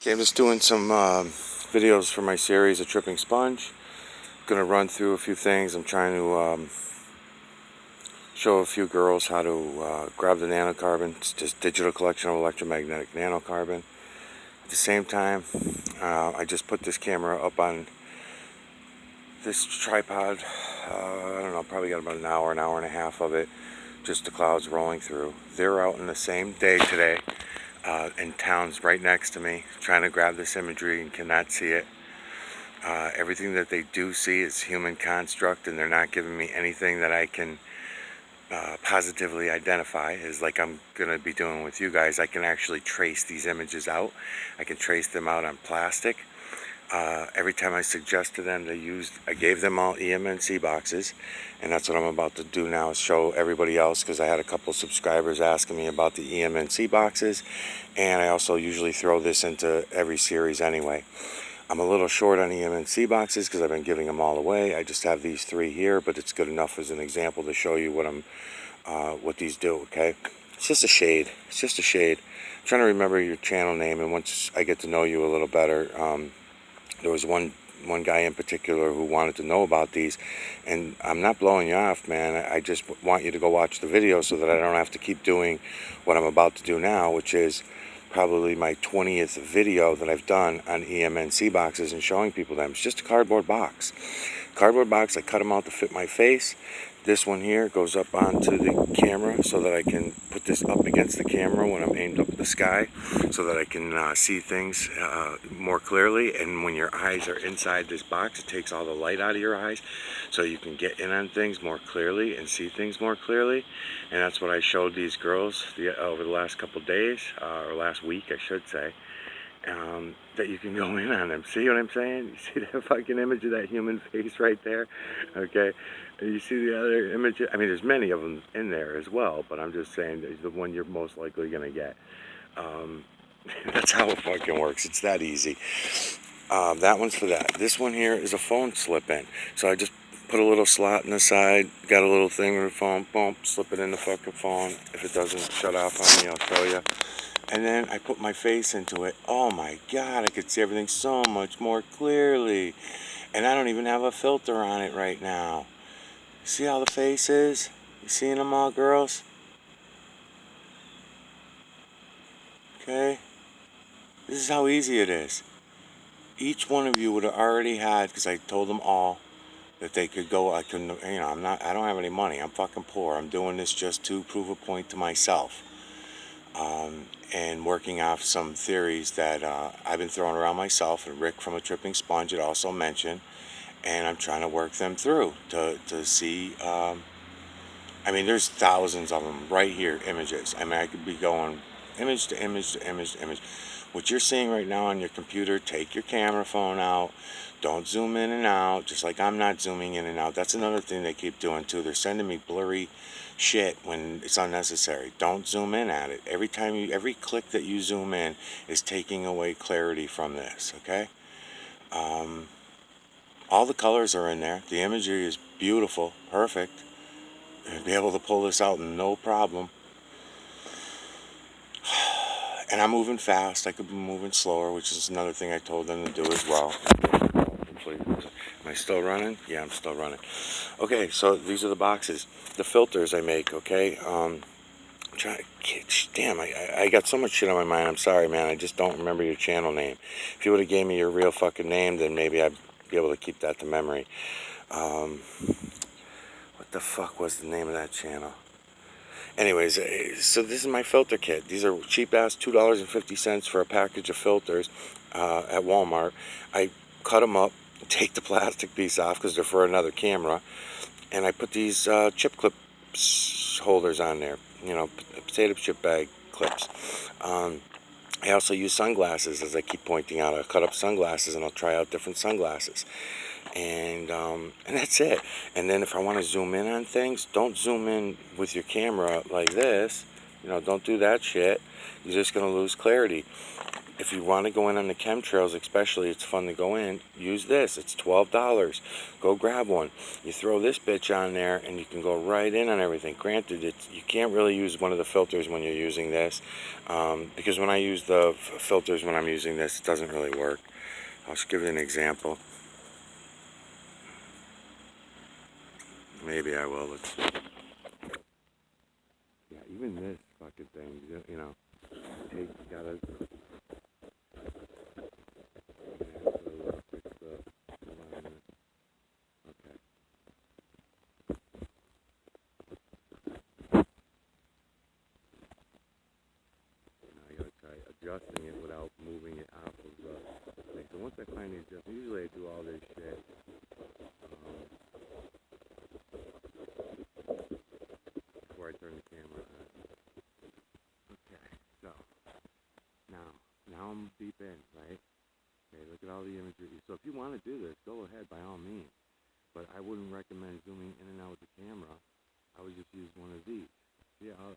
Okay, I'm just doing some videos for my series of Tripping Sponge. Going to run through a few things. I'm trying to show a few girls how to grab the nanocarbon. It's just digital collection of electromagnetic nanocarbon. At the same time, I just put this camera up on this tripod. I don't know, probably got about an hour and a half of it. Just the clouds rolling through. They're out in the same day today. In towns right next to me, trying to grab this imagery and cannot see it. Everything that they do see is human construct, and they're not giving me anything that I can positively identify, is like I'm going to be doing with you guys. I can actually trace these images out. I can trace them out on plastic. Every time I suggest to them, I gave them all EMNC boxes, and that's what I'm about to do now, is show everybody else, because I had a couple subscribers asking me about the EMNC boxes, and I also usually throw this into every series anyway. I'm a little short on EMNC boxes because I've been giving them all away. I just have these 3 here, but it's good enough as an example to show you what these do, okay? It's just a shade. It's just a shade. I'm trying to remember your channel name, and once I get to know you a little better, there was one guy in particular who wanted to know about these, and I'm not blowing you off, man. I just want you to go watch the video so that I don't have to keep doing what I'm about to do now, which is probably my 20th video that I've done on EMNC boxes and showing people them. It's just a cardboard box. Cardboard box, I cut them out to fit my face. This one here goes up onto the camera so that I can put this up against the camera when I'm aimed up at the sky, so that I can see things more clearly. And when your eyes are inside this box, it takes all the light out of your eyes, so you can get in on things more clearly and see things more clearly. And that's what I showed these girls over the last couple days, or last week I should say. That you can go in on them. See what I'm saying? You see that fucking image of that human face right there? Okay? And you see the other image? I mean, there's many of them in there as well, but I'm just saying there's the one you're most likely going to get. That's how it fucking works. It's that easy. That one's for that. This one here is a phone slip in. So I just put a little slot in the side, got a little thing with the phone, boom, slip it in the fucking phone. If it doesn't shut off on me, I'll show you. And then I put my face into it. Oh my God, I could see everything so much more clearly. And I don't even have a filter on it right now. See how the face is? You seeing them all, girls? Okay? This is how easy it is. Each one of you would have already had, because I told them all that they could go. I don't have any money. I'm fucking poor. I'm doing this just to prove a point to myself. And working off some theories that I've been throwing around myself, and Rick from A Tripping Sponge had also mentioned, and I'm trying to work them through to see. I mean, there's thousands of them right here, images. I mean, I could be going image to image to image to image. What you're seeing right now on your computer, take your camera phone out. Don't zoom in and out, just like I'm not zooming in and out. That's another thing they keep doing too. They're sending me blurry shit when it's unnecessary. Don't zoom in at it. Every click that you zoom in is taking away clarity from this, okay? All the colors are in there. The imagery is beautiful, perfect. I'd be able to pull this out no problem. And I'm moving fast. I could be moving slower, which is another thing I told them to do as well. Am I still running? Yeah, I'm still running. Okay, so these are the boxes. The filters I make, okay? Damn, I got so much shit on my mind. I'm sorry, man. I just don't remember your channel name. If you would have gave me your real fucking name, then maybe I'd be able to keep that to memory. What the fuck was the name of that channel? Anyways, so this is my filter kit. These are cheap-ass $2.50 for a package of filters at Walmart. I cut them up, take the plastic piece off because they're for another camera, and I put these chip clip holders on there, you know, potato chip bag clips. I also use sunglasses, as I keep pointing out. I cut up sunglasses and I'll try out different sunglasses. And that's it. And then if I want to zoom in on things, don't zoom in with your camera like this. You know, don't do that shit. You're just going to lose clarity. if you want to go in on the chemtrails, especially, it's fun to go in. Use this. It's $12. Go grab one. You throw this bitch on there, and you can go right in on everything. Granted, you can't really use one of the filters when you're using this, because when I use the filters when I'm using this, it doesn't really work. I'll just give you an example. Maybe I will. Let's see. Yeah, even this fucking thing, you know, you gotta. Okay. Now I gotta try adjusting it without moving it out of the thing. So once I find the adjustment, usually I do all this shit before I turn the camera on. Okay, so now I'm deep in, right? Okay, look at all the imagery. So if you want to do this, go ahead by all means. But I wouldn't recommend zooming in and out with the camera. I would just use one of these. See how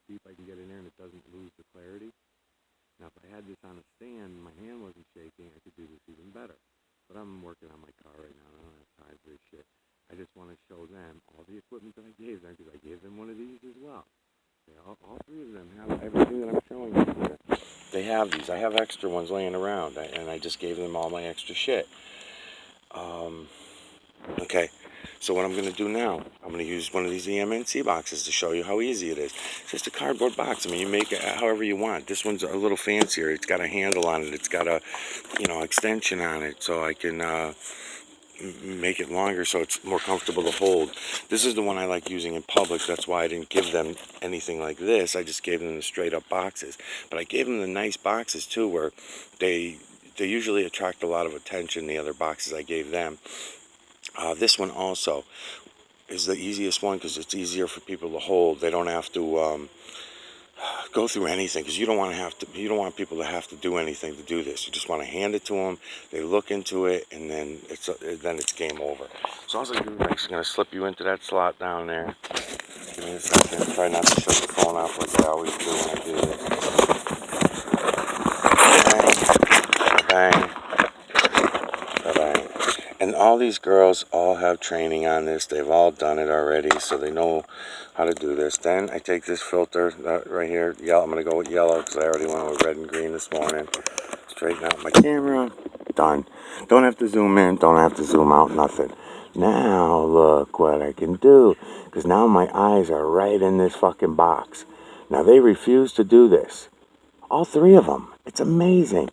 deep I can get in there and it doesn't lose the clarity? Now if I had this on a stand and my hand wasn't shaking, I could do this even better. But I'm working on my car right now and I don't have time for this shit. I just want to show them all the equipment that I gave them, because I gave them one of these as well. Okay, all three of them have everything that I'm showing you here. They have these. I have extra ones laying around, and I just gave them all my extra shit. Okay, so what I'm going to do now, I'm going to use one of these EMNC boxes to show you how easy it is. It's just a cardboard box. I mean, you make it however you want. This one's a little fancier. It's got a handle on it. It's got a, extension on it, so I can make it longer so it's more comfortable to hold. This is the one I like using in public. That's why I didn't give them anything like this. I just gave them the straight up boxes. But I gave them the nice boxes too, where they usually attract a lot of attention, the other boxes I gave them. This one also is the easiest one because it's easier for people to hold. They don't have to go through anything, because you don't want people to have to do anything to do this. You just want to hand it to them. They look into it, and then it's game over. So all I'm going to slip you into that slot down there. Give me a second. Try not to shut the phone off like I always do when I do this. Bang, bang. Bye-bye. And all these girls all have training on this. They've all done it already, so they know how to do this. Then I take this filter right here, yellow. I'm going to go with yellow because I already went with red and green this morning. Straighten out my camera. Done. Don't have to zoom in. Don't have to zoom out. Nothing. Now look what I can do, because now my eyes are right in this fucking box. Now they refuse to do this. All three of them. It's amazing.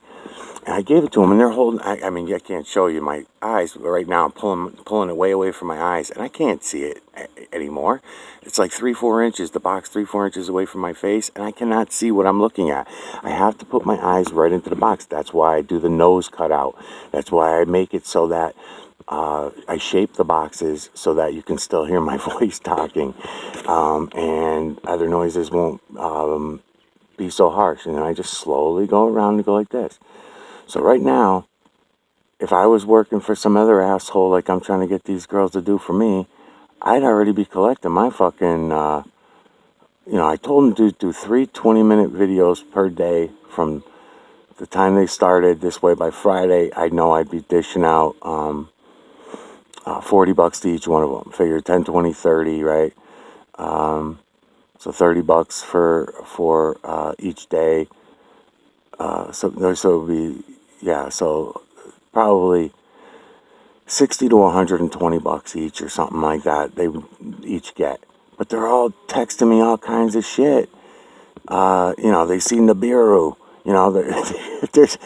And I gave it to them, and they're holding. I mean, I can't show you my eyes right now. I'm pulling it way away from my eyes, and I can't see it anymore. It's like 3-4 inches. The box 3-4 inches away from my face, and I cannot see what I'm looking at. I have to put my eyes right into the box. That's why I do the nose cutout. That's why I make it so that I shape the boxes so that you can still hear my voice talking, and other noises won't be so harsh. And then I just slowly go around and go like this. So right now, if I was working for some other asshole like I'm trying to get these girls to do for me, I'd already be collecting my fucking, I told them to do 3 20-minute videos per day from the time they started. This way by Friday, I know I'd be dishing out $40 to each one of them. Figure 10, 20, 30, right? So $30 for each day. So it would be, so probably 60 to 120 bucks each or something like that they would each get. But they're all texting me all kinds of shit. They see Nibiru. There's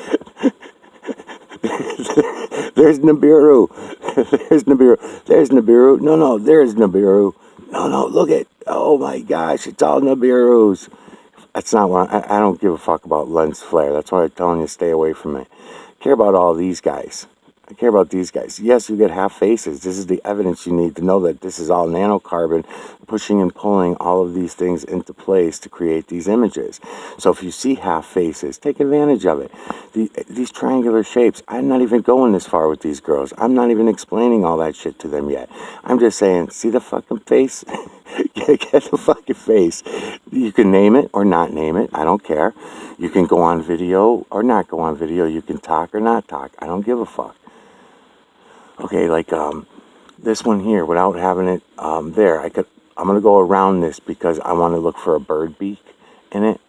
there's Nibiru. There's Nibiru. There's Nibiru. No, there's Nibiru. No, look at. Oh my gosh, it's all Nibirus. That's not what I don't give a fuck about lens flare. That's why I'm telling you, stay away from it. I care about all these guys. I care about these guys. Yes, you get half faces. This is the evidence you need to know that this is all nanocarbon pushing and pulling all of these things into place to create these images. So if you see half faces, take advantage of it. These triangular shapes, I'm not even going this far with these girls. I'm not even explaining all that shit to them yet. I'm just saying, see the fucking face? Get the fucking face. You can name it or not name it. I don't care. You can go on video or not go on video. You can talk or not talk. I don't give a fuck. Okay, like this one here, without having it there, I'm gonna go around this because I want to look for a bird beak in it,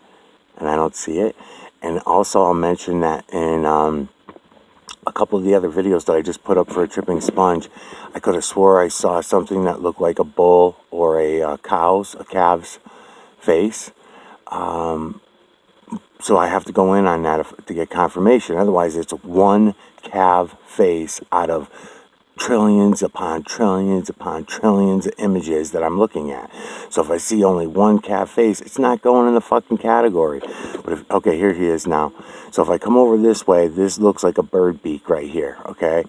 and I don't see it. And also, I'll mention that in a couple of the other videos that I just put up for a tripping sponge, I could have swore I saw something that looked like a bull or a calf's face. So I have to go in on that to get confirmation. Otherwise, it's one calf face out of trillions upon trillions upon trillions of images that I'm looking at. So if I see only one calf face, it's not going in the fucking category. But if, okay, here he is now. So if I come over this way, this looks like a bird beak right here, okay?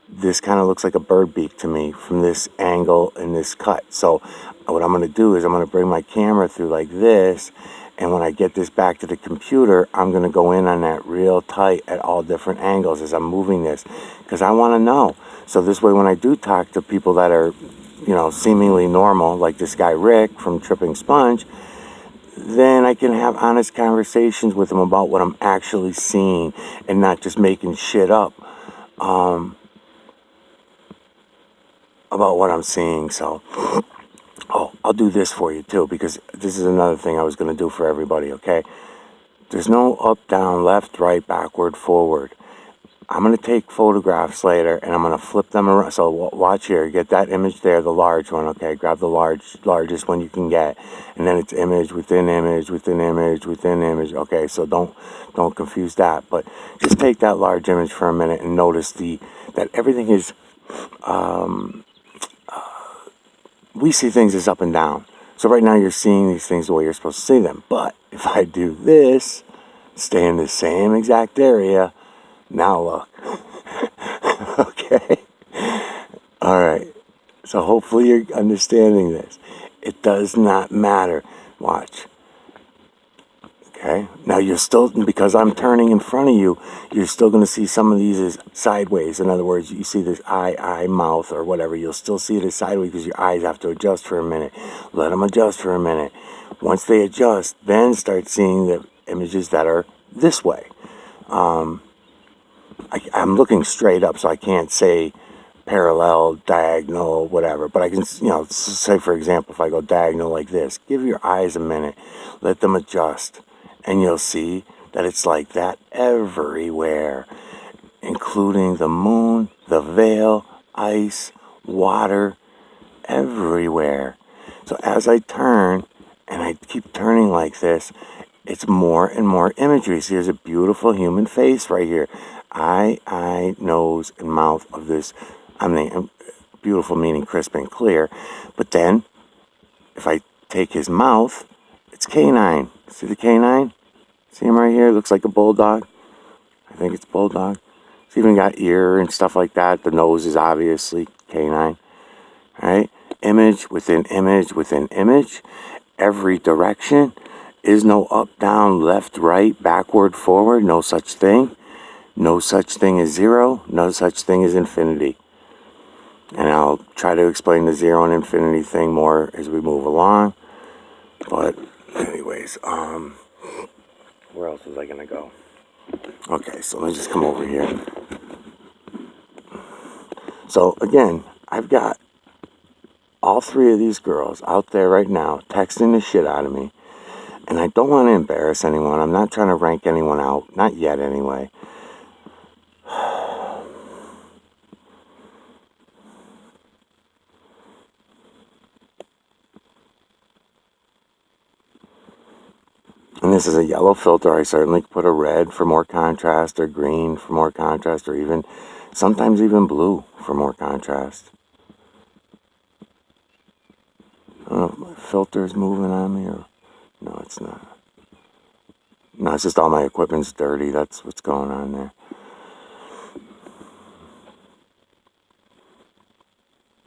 This kind of looks like a bird beak to me from this angle and this cut. So what I'm going to do is I'm going to bring my camera through like this, and when I get this back to the computer, I'm going to go in on that real tight at all different angles as I'm moving this, because I want to know. So this way, when I do talk to people that are, you know, seemingly normal, like this guy Rick from Tripping Sponge, then I can have honest conversations with them about what I'm actually seeing and not just making shit up about what I'm seeing. So, oh, I'll do this for you too, because this is another thing I was going to do for everybody, okay? There's no up, down, left, right, backward, forward. I'm going to take photographs later, and I'm going to flip them around. So watch here. Get that image there, the large one, okay? Grab the largest one you can get. And then it's image within image, within image, within image. Okay, so don't confuse that. But just take that large image for a minute and notice that everything is, we see things as up and down. So right now you're seeing these things the way you're supposed to see them. But if I do this, stay in the same exact area, now look. Okay? All right. So hopefully you're understanding this. It does not matter. Watch. Okay? Now you're still, because I'm turning in front of you, you're still going to see some of these as sideways. In other words, you see this eye, mouth, or whatever. You'll still see it as sideways because your eyes have to adjust for a minute. Let them adjust for a minute. Once they adjust, then start seeing the images that are this way. I'm looking straight up, so I can't say parallel, diagonal, whatever. But I can, you know, say, for example, if I go diagonal like this, give your eyes a minute. Let them adjust. And you'll see that it's like that everywhere, including the moon, the veil, ice, water, everywhere. So as I turn, and I keep turning like this, it's more and more imagery. See, there's a beautiful human face right here. Eye, nose, and mouth of this. I mean, beautiful meaning crisp and clear. But then, if I take his mouth, it's canine. See the canine? See him right here? Looks like a bulldog. I think it's bulldog. It's even got ear and stuff like that. The nose is obviously canine. Right? Image within image within image. Every direction. Is no up, down, left, right, backward, forward. No such thing. No such thing as zero. No such thing as infinity. And I'll try to explain the zero and infinity thing more as we move along. But anyways, where else was I going to go? Okay, so let me just come over here. So again, I've got all three of these girls out there right now texting the shit out of me. And I don't want to embarrass anyone. I'm not trying to rank anyone out. Not yet, anyway. And this is a yellow filter. I certainly put a red for more contrast, or green for more contrast, or even, sometimes even blue for more contrast. I don't know if my filter's moving on me, or... No, it's not. No, it's just all my equipment's dirty. That's what's going on there.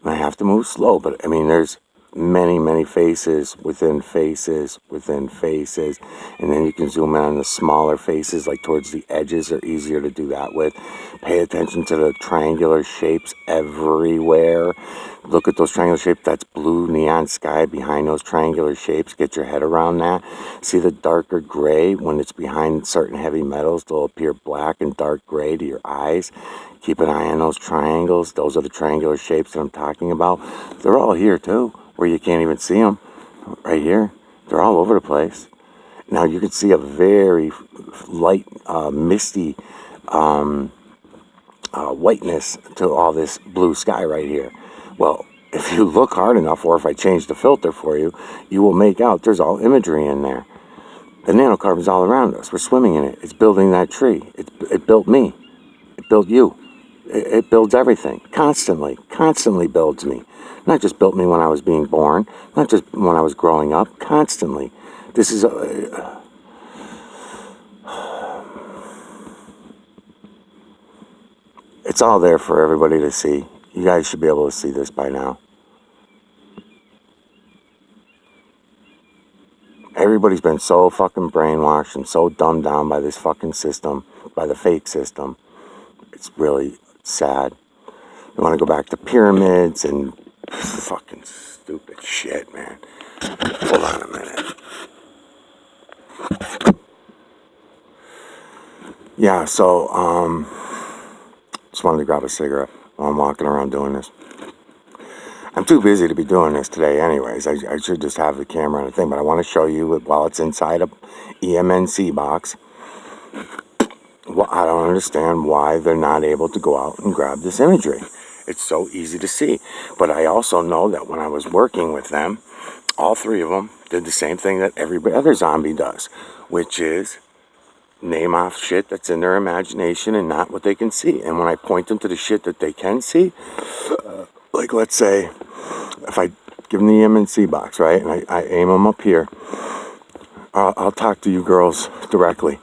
And I have to move slow, but I mean, there's many faces within faces within faces, and then you can zoom in on the smaller faces, like towards the edges are easier to do that with. Pay attention to the triangular shapes everywhere. Look at those triangular shapes. That's blue neon sky behind those triangular shapes. Get your head around that. See the darker gray when it's behind certain heavy metals, they'll appear black and dark gray to your eyes. Keep an eye on those triangles. Those are the triangular shapes that I'm talking about. They're all here too, where you can't even see them. Right here. They're all over the place. Now you can see a very light, misty whiteness to all this blue sky right here. Well, if you look hard enough, or if I change the filter for you, you will make out there's all imagery in there. The nanocarbon's all around us. We're swimming in it. It's building that tree. It built me. It built you. It builds everything. Constantly builds me. Not just built me when I was being born, not just when I was growing up, constantly. This is it's all there for everybody to see. You guys should be able to see this by now. Everybody's been so fucking brainwashed and so dumbed down by this fucking system, by the fake system. It's really sad. You want to go back to pyramids and fucking stupid shit, man. Hold on a minute. Yeah, so, just wanted to grab a cigarette while I'm walking around doing this. I'm too busy to be doing this today anyways. I should just have the camera and the thing, but I want to show you while it's inside a EMNC box. Well, I don't understand why they're not able to go out and grab this imagery. It's so easy to see. But I also know that when I was working with them, all three of them did the same thing that every other zombie does, which is name off shit that's in their imagination and not what they can see. And when I point them to the shit that they can see, like let's say, if I give them the MNC box, right, and I aim them up here, I'll talk to you girls directly.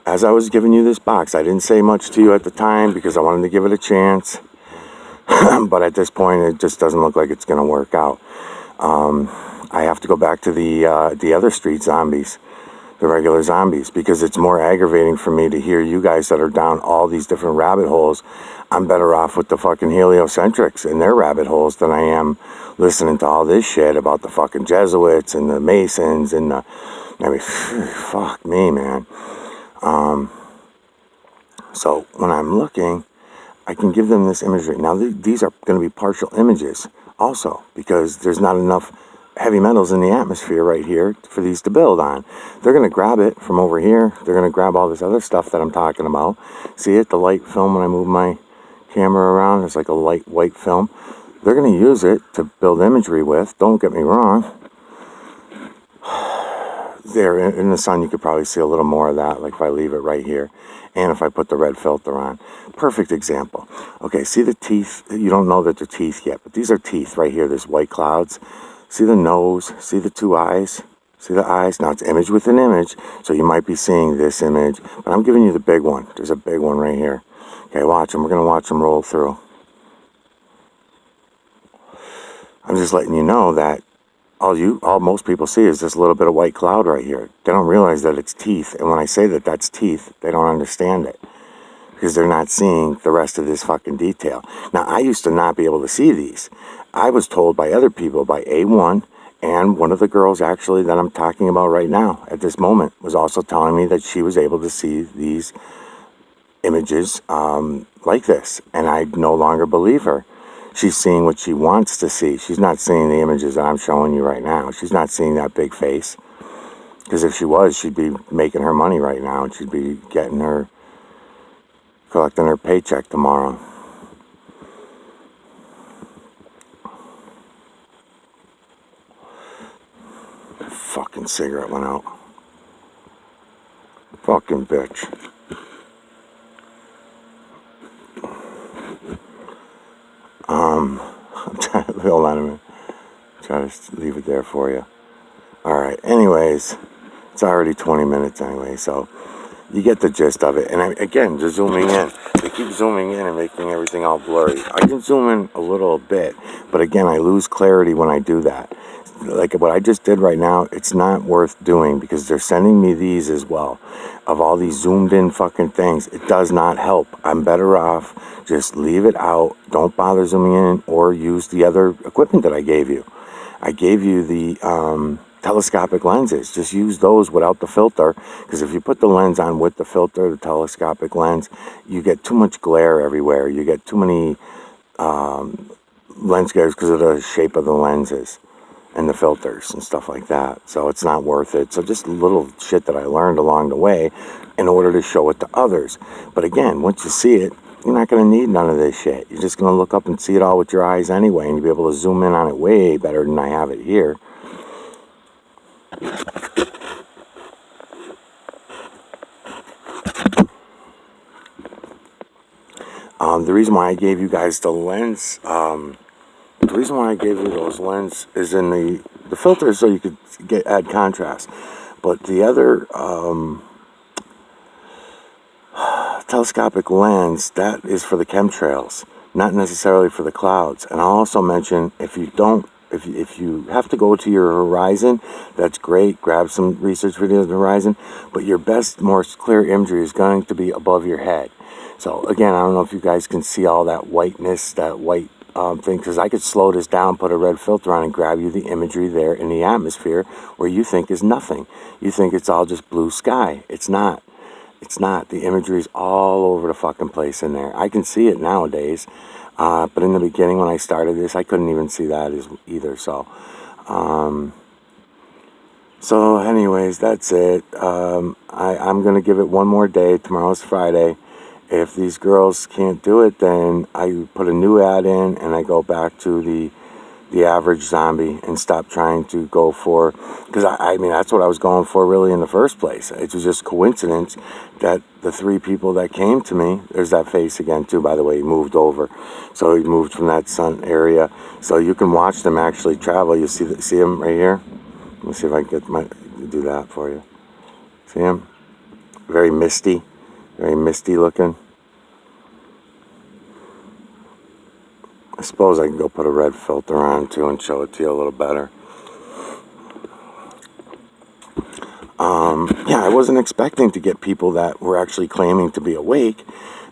As I was giving you this box, I didn't say much to you at the time because I wanted to give it a chance. But at this point, it just doesn't look like it's going to work out. I have to go back to the other street zombies, the regular zombies, because it's more aggravating for me to hear you guys that are down all these different rabbit holes. I'm better off with the fucking heliocentrics and their rabbit holes than I am listening to all this shit about the fucking Jesuits and the Masons and the... I mean, fuck me, man. So when I'm looking, I can give them this imagery. Now, these are going to be partial images also because there's not enough heavy metals in the atmosphere right here for these to build on. They're going to grab it from over here. They're going to grab all this other stuff that I'm talking about. See it? The light film when I move my camera around, it's like a light white film. They're going to use it to build imagery with. Don't get me wrong. There in the sun you could probably see a little more of that, like if I leave it right here and if I put the red filter on. Perfect example. Okay, see the teeth? You don't know that they're teeth yet, but these are teeth right here. There's white clouds. See the nose? See the two eyes? See the eyes? Now it's image within image, so you might be seeing this image, but I'm giving you the big one. There's a big one right here. Okay, watch them. We're going to watch them roll through. I'm just letting you know that all most people see is this little bit of white cloud right here. They don't realize that it's teeth. And when I say that that's teeth, they don't understand it. Because they're not seeing the rest of this fucking detail. Now, I used to not be able to see these. I was told by other people, by A1, and one of the girls actually that I'm talking about right now at this moment was also telling me that she was able to see these images like this. And I no longer believe her. She's seeing what she wants to see. She's not seeing the images that I'm showing you right now. She's not seeing that big face. Because if she was, she'd be making her money right now. And she'd be collecting her paycheck tomorrow. Fucking cigarette went out. Fucking bitch. Hold on a minute. Try to leave it there for you. Alright, anyways, it's already 20 minutes anyway, so You get the gist of it. And again, just zooming in. They keep zooming in and making everything all blurry. I can zoom in a little bit, but again, I lose clarity when I do that. Like what I just did right now, it's not worth doing because they're sending me these as well. Of all these zoomed in fucking things, it does not help. I'm better off just leave it out. Don't bother zooming in or use the other equipment that I gave you. I gave you the telescopic lenses. Just use those without the filter, because if you put the lens on with the filter, the telescopic lens, you get too much glare everywhere. You get too many lens glares because of the shape of the lenses and the filters and stuff like that. So it's not worth it. So just little shit that I learned along the way in order to show it to others. But again, once you see it, you're not going to need none of this shit. You're just going to look up and see it all with your eyes anyway, and you'll be able to zoom in on it way better than I have it here. The reason why I gave you guys the lens, the reason why I gave you those lens is in the filter so you could add contrast. But the other telescopic lens, that is for the chemtrails, not necessarily for the clouds. And I'll also mention, if you have to go to your horizon, that's great. Grab some research videos on the horizon, but your best, more clear imagery is going to be above your head. So again, I don't know if you guys can see all that whiteness, that white thing, because I could slow this down, put a red filter on, and grab you the imagery there in the atmosphere where you think is nothing. You think it's all just blue sky. It's not. It's not. The imagery is all over the fucking place in there. I can see it nowadays, but in the beginning when I started this, I couldn't even see that either. So anyways, that's it. I'm going to give it one more day. Tomorrow's Friday. If these girls can't do it, then I put a new ad in and I go back to the average zombie and stop trying to go for, because I mean, that's what I was going for really in the first place. It was just coincidence that the 3 people that came to me, there's that face again too, by the way, he moved over. So he moved from that sun area. So you can watch them actually travel. You see them right here? Let me see if I can do that for you. See them? Very misty looking. I suppose I can go put a red filter on too and show it to you a little better. Yeah, I wasn't expecting to get people that were actually claiming to be awake,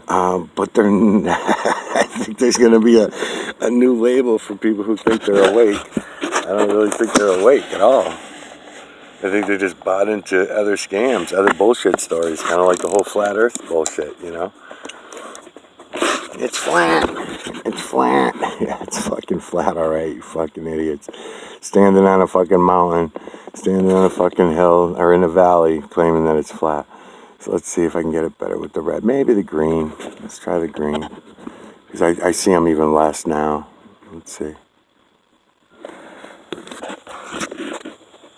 but they're. I think there's going to be a new label for people who think they're awake. I don't really think they're awake at all. I think they just bought into other scams, other bullshit stories, kind of like the whole flat Earth bullshit, you know. It's flat. It's flat. Yeah, it's fucking flat, alright, you fucking idiots. Standing on a fucking mountain, standing on a fucking hill, or in a valley, claiming that it's flat. So let's see if I can get it better with the red. Maybe the green. Let's try the green. Because I see them even less now. Let's see.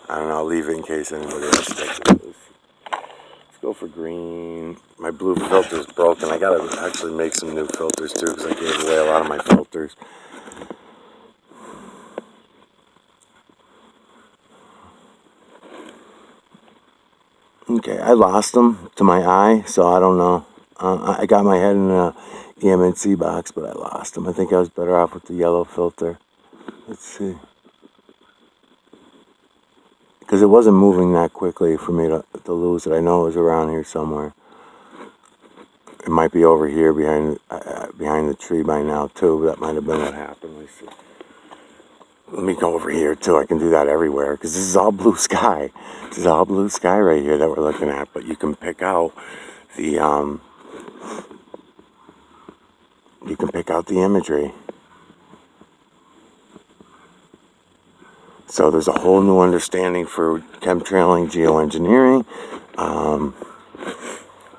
I don't know, I'll leave it in case anybody else takes it. Let's go for green. My blue filter's broken. I gotta actually make some new filters too, because I gave away a lot of my filters. Okay, I lost them to my eye, so I don't know. I got my head in the EMNC box, but I lost them. I think I was better off with the yellow filter. Let's see. Because it wasn't moving that quickly for me to lose it. I know it was around here somewhere. It might be over here behind the tree by now too. That might have been what happened. Let's see. Let me go over here too. I can do that everywhere because this is all blue sky. This is all blue sky right here that we're looking at. But you can pick out the imagery. So there's a whole new understanding for chemtrailing geoengineering.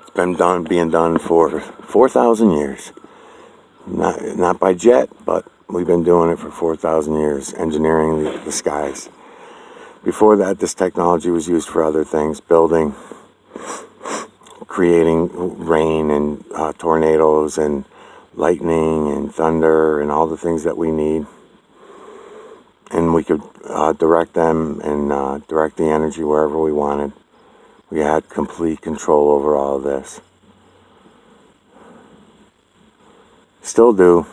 It's been being done for 4,000 years. Not by jet, but we've been doing it for 4,000 years, engineering the skies. Before that, this technology was used for other things, building, creating rain and tornadoes and lightning and thunder and all the things that we need. And we could direct them and direct the energy wherever we wanted we had complete control over all of this. Still do.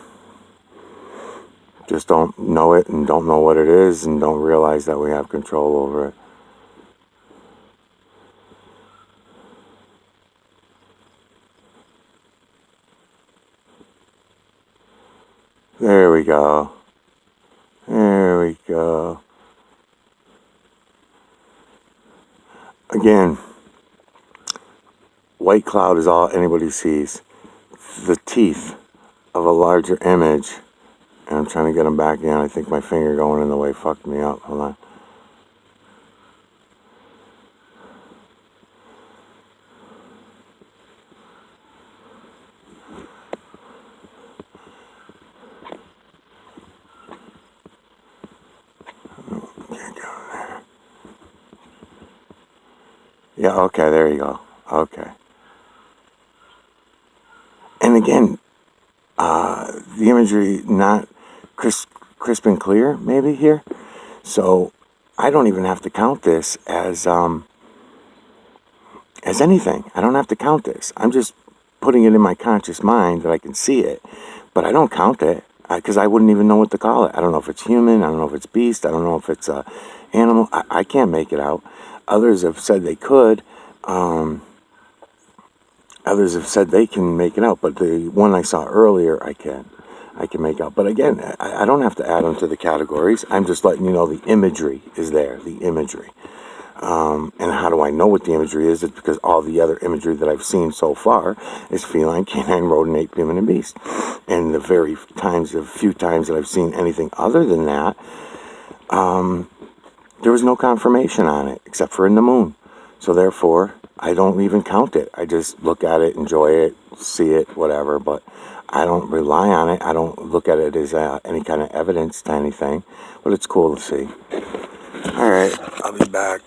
Just don't know it and don't know what it is and don't realize that we have control over it. There we go. There we go. Again, white cloud is all anybody sees. The teeth of a larger image. And I'm trying to get them back in. I think my finger going in the way fucked me up. Hold on. Can't go there. Yeah, okay, there you go. Okay. And again, the imagery not crisp and clear, maybe here. So I don't even have to count this as anything. I don't have to count this. I'm just putting it in my conscious mind that I can see it, but I don't count it because I wouldn't even know what to call it. I don't know if it's human. I don't know if it's beast. I don't know if it's animal. I can't make it out. Others have said they could. Others have said they can make it out, but the one I saw earlier, I can make out. But again, I don't have to add them to the categories. I'm just letting you know the imagery is there, the imagery. And how do I know what the imagery is? It's because all the other imagery that I've seen so far is feline, canine, rodent, ape, human, and beast. And the few times that I've seen anything other than that, there was no confirmation on it, except for in the moon. So therefore, I don't even count it. I just look at it, enjoy it, see it, whatever. But I don't rely on it. I don't look at it as any kind of evidence to anything. But it's cool to see. All right, I'll be back.